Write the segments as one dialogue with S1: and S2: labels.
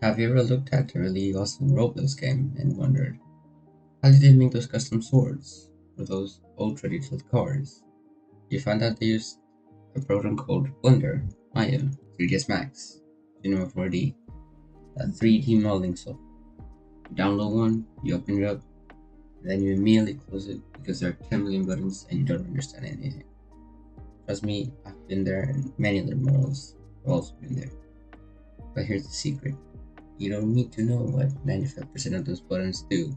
S1: Have you ever looked at a really awesome Roblox game and wondered, how did they make those custom swords or those ultra detailed cars? You found out they used a program called Blender, Maya, 3ds Max, Cinema 4D, a 3D modeling software. You download one, you open it up, and then you immediately close it because there are 10 million buttons and you don't understand anything. Trust me, I've been there and many other models have also been there. But here's the secret. You don't need to know what 95% of those buttons do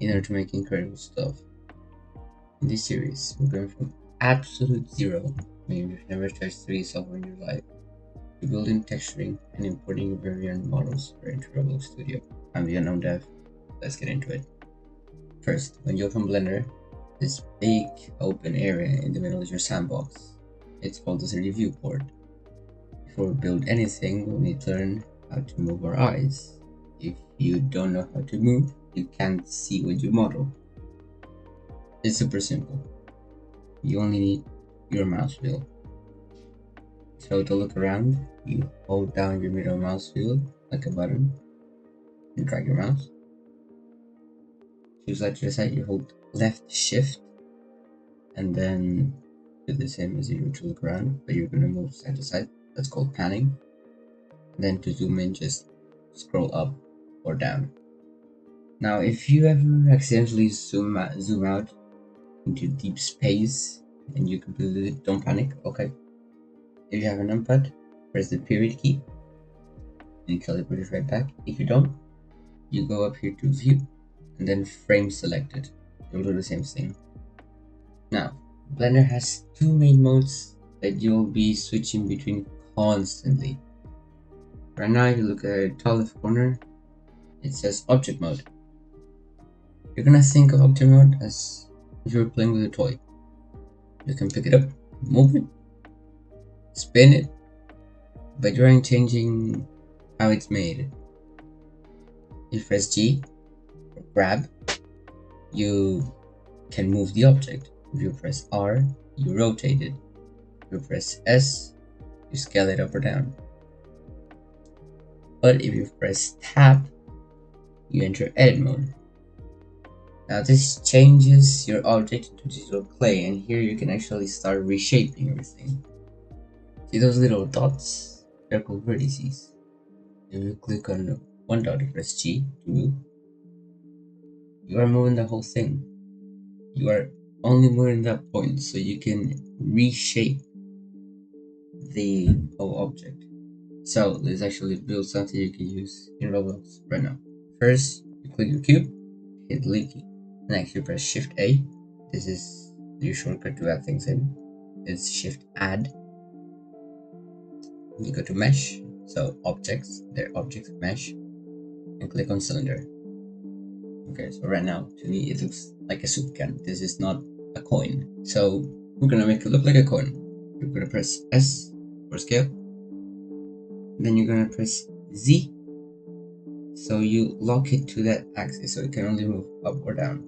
S1: in order to make incredible stuff. In this series, we're going from absolute zero, meaning you've never touched 3D software in your life, to building, texturing, and importing your very own models right into Roblox Studio. I'm the unknown dev. Let's get into it. First, when you open Blender, this big open area in the middle is your sandbox. It's called the 3D viewport. Before we build anything, we need to learn how to move our eyes. If you don't know how to move, you can't see what you model. It's super simple. You only need your mouse wheel. So to look around, you hold down your middle mouse wheel like a button and drag your mouse. To slide to the side, you hold left shift and then do the same as you do to look around, but you're gonna move side to side. That's called panning. And then to zoom in, just scroll up or down. Now, if you ever accidentally zoom out into deep space and you completely don't panic, okay. If you have a numpad, press the period key and calibrate it right back. If you don't, you go up here to view and then frame selected. You'll do the same thing. Now, Blender has two main modes that you'll be switching between constantly. Right now, if you look at the top left corner, it says object mode. You're gonna think of object mode as if you were playing with a toy. You can pick it up, move it, spin it, but you aren't changing how it's made. If you press G or grab, you can move the object. If you press R, you rotate it. If you press S, you scale it up or down. But if you press tab, you enter edit mode. Now this changes your object into digital clay, and here you can actually start reshaping everything. See those little dots? They're called vertices. If you click on one dot and press G to move, you are moving the whole thing. You are only moving that point, so you can reshape the whole object. So let's actually build something you can use in Roblox right now. First, you click your cube, hit delete key. Next, you press Shift A. This is your shortcut to add things in. It's Shift Add. You go to Mesh, so objects, their object mesh, and click on cylinder. Okay, so right now, to me, it looks like a soup can. This is not a coin. So we're gonna make it look like a coin. You're gonna press S for scale. Then you're gonna press Z. So you lock it to that axis so it can only move up or down.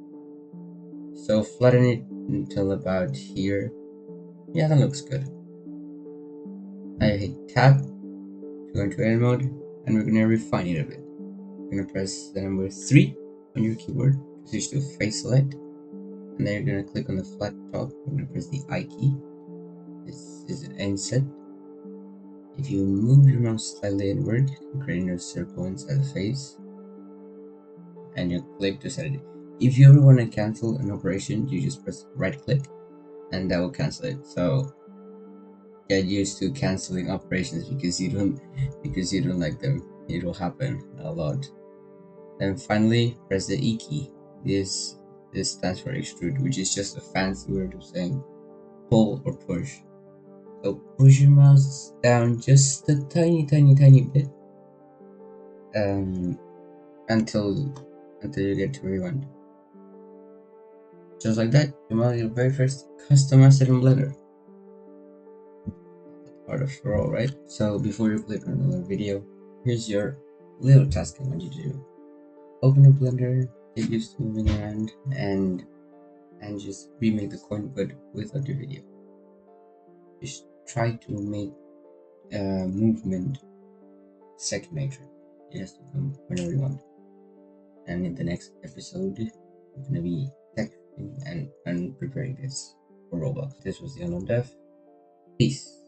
S1: So flatten it until about here. Yeah, that looks good. Now you hit tab to go into edit mode and we're gonna refine it a bit. We're gonna press the number 3 on your keyboard to switch to face select. And then you're gonna click on the flat top. You're gonna press the I key. This is an inset. If you move your mouse slightly inward, you can create a circle inside the face. And you click to set it. If you ever want to cancel an operation, you just press right click and that will cancel it. So get used to canceling operations because you don't like them. It will happen a lot. Then finally press the E key. This stands for extrude, which is just a fancy word of saying pull or push. So push your mouse down just a tiny bit until you get to where you want. Just like that, you model your very first custom asset in Blender. Part of the role, right? So before you click on another video, here's your little task I want you to do. Open a Blender, get used to moving around, and just remake the coin but without the video. Just try to make movement second nature. It has to come whenever you want. And in the next episode, we're gonna be texting and preparing this for Roblox. This was the Unknown Dev. Peace.